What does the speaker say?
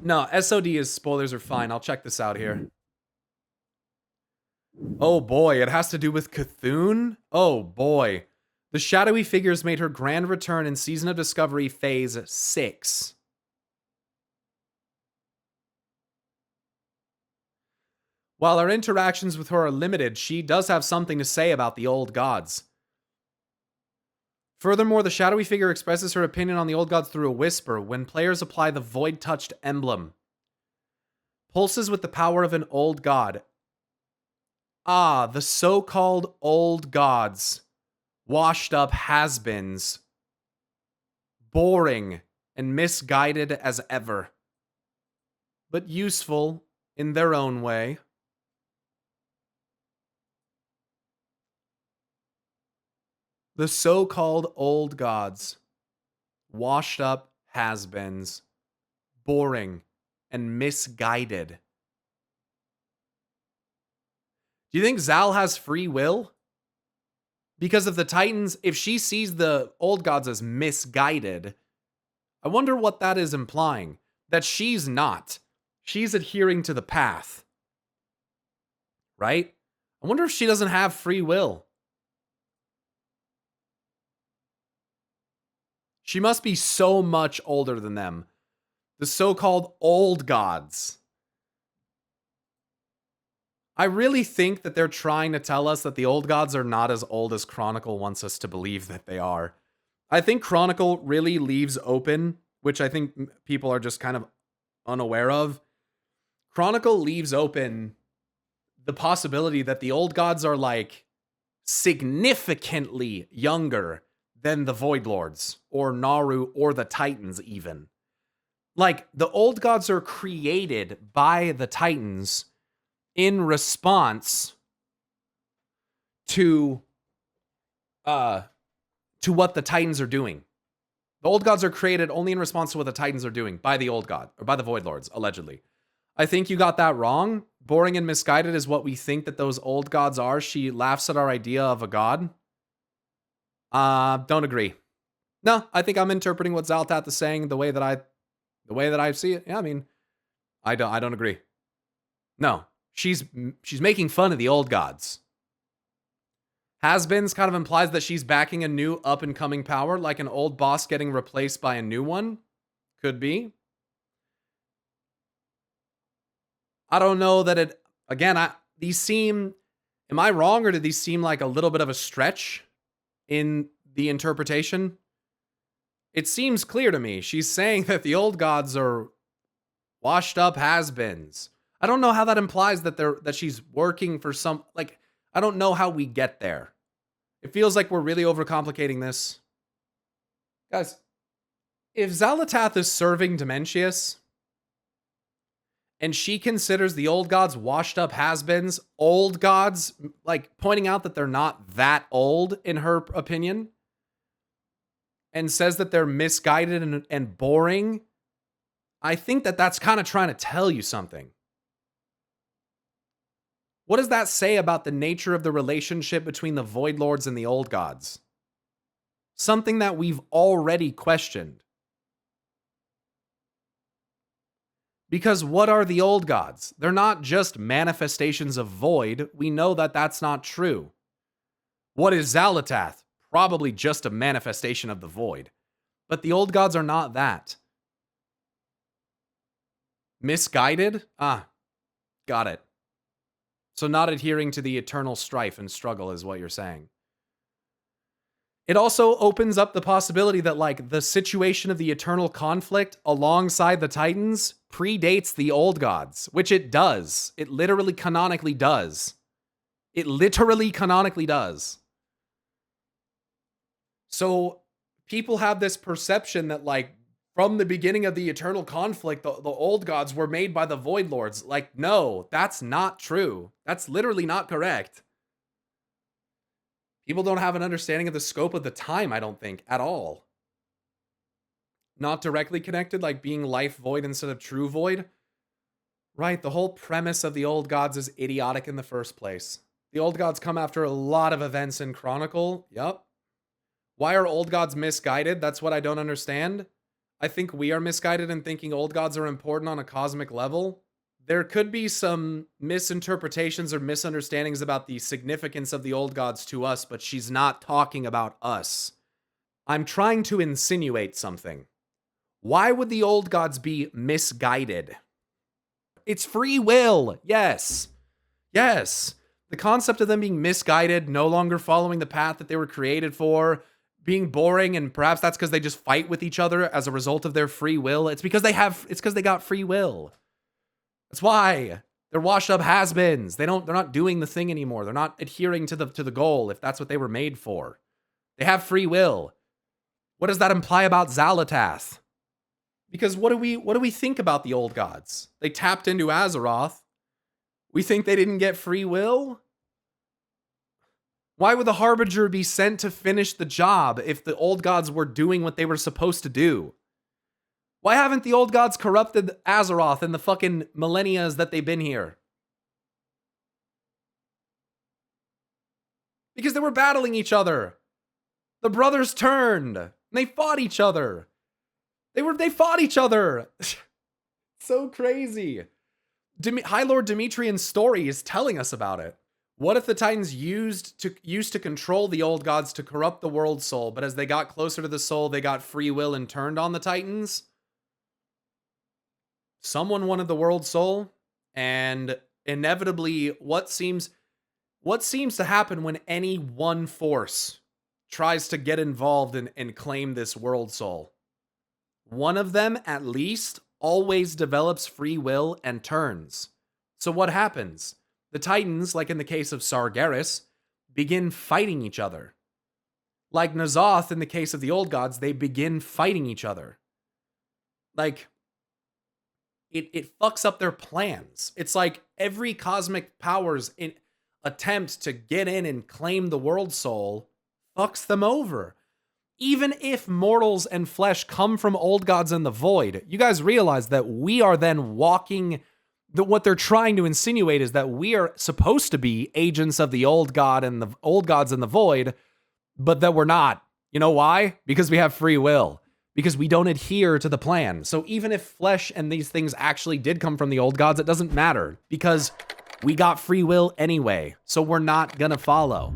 No, SOD is spoilers are fine. I'll check this out here. Oh boy, it has to do with Cthulhu? Oh boy. The shadowy figures made her grand return in Season of Discovery Phase 6. While our interactions with her are limited, she does have something to say about the old gods. Furthermore, the shadowy figure expresses her opinion on the old gods through a whisper when players apply the void-touched emblem. Pulses with the power of an old god. Ah, the so-called old gods. Washed-up has-beens. Boring and misguided as ever. But useful in their own way. The so-called old gods. Washed-up has-beens. Boring and misguided. Do you think Xal has free will? Because if the Titans, if she sees the old gods as misguided, I wonder what that is implying. That she's not. She's adhering to the path. Right? I wonder if she doesn't have free will. She must be so much older than them. The so-called old gods. I really think that they're trying to tell us that the old gods are not as old as Chronicle wants us to believe that they are. I think Chronicle really leaves open, which I think people are just kind of unaware of. Chronicle leaves open the possibility that the old gods are like significantly younger than the Void Lords or Naru or the Titans even. Like the old gods are created by the Titans in response to what the Titans are doing. The old gods are created only in response to what the Titans are doing by the old god, or by the Void Lords, allegedly. I think you got that wrong. Boring and misguided is what we think that those old gods are. She laughs at our idea of a god. Don't agree. No, I think I'm interpreting what Xal'atath is saying the way that I see it. Yeah, I mean, I don't agree. No. She's making fun of the old gods. Has-beens kind of implies that she's backing a new up-and-coming power, like an old boss getting replaced by a new one. Could be. I don't know that it... Again, these seem... Am I wrong, or did these seem like a little bit of a stretch in the interpretation? It seems clear to me. She's saying that the old gods are washed-up has-beens. I don't know how that implies that she's working for some, like, I don't know how we get there. It feels like we're really overcomplicating this. Guys, if Xal'atath is serving Dementius, and she considers the old gods washed up has-beens, old gods, like, pointing out that they're not that old, in her opinion, and says that they're misguided and boring, I think that that's kind of trying to tell you something. What does that say about the nature of the relationship between the Void Lords and the Old Gods? Something that we've already questioned. Because what are the Old Gods? They're not just manifestations of void. We know that that's not true. What is Xal'atath? Probably just a manifestation of the void. But the Old Gods are not that. Misguided? Ah, got it. So not adhering to the eternal strife and struggle is what you're saying. It also opens up the possibility that, like, the situation of the eternal conflict alongside the Titans predates the old gods, which it does. It literally canonically does. It literally canonically does. So people have this perception that, like, from the beginning of the eternal conflict, the old gods were made by the Void Lords. Like, no, that's not true. That's literally not correct. People don't have an understanding of the scope of the time, I don't think, at all. Not directly connected, like being life void instead of true void. Right, the whole premise of the old gods is idiotic in the first place. The old gods come after a lot of events in Chronicle. Yup. Why are old gods misguided? That's what I don't understand. I think we are misguided in thinking old gods are important on a cosmic level. There could be some misinterpretations or misunderstandings about the significance of the old gods to us, but she's not talking about us. I'm trying to insinuate something. Why would the old gods be misguided? It's free will. Yes. Yes. The concept of them being misguided, no longer following the path that they were created for, being boring, and perhaps that's because they just fight with each other as a result of their free will. It's because they got free will. That's why. They're washed up has-beens. They're not doing the thing anymore. They're not adhering to the goal if that's what they were made for. They have free will. What does that imply about Xal'atath? Because what do we think about the old gods? They tapped into Azeroth. We think they didn't get free will? Why would the Harbinger be sent to finish the job if the old gods were doing what they were supposed to do? Why haven't the old gods corrupted Azeroth in the fucking millennias that they've been here? Because they were battling each other. The brothers turned. And they fought each other. They fought each other. So crazy. High Lord Demetrian's story is telling us about it. What if the Titans used to control the old gods to corrupt the world soul, but as they got closer to the soul, they got free will and turned on the Titans? Someone wanted the world soul, and inevitably what seems to happen when any one force tries to get involved and claim this world soul? One of them, at least, always develops free will and turns. So what happens? The Titans, like in the case of Sargeras, begin fighting each other. Like N'Zoth, in the case of the old gods, they begin fighting each other. Like, it fucks up their plans. It's like every cosmic power's attempt to get in and claim the world soul fucks them over. Even if mortals and flesh come from old gods in the void, you guys realize that we are then walking... What they're trying to insinuate is that we are supposed to be agents of the old god and the old gods in the void, but that we're not. You know why? Because we have free will. Because we don't adhere to the plan. So even if flesh and these things actually did come from the old gods, it doesn't matter. Because we got free will anyway. So we're not gonna follow.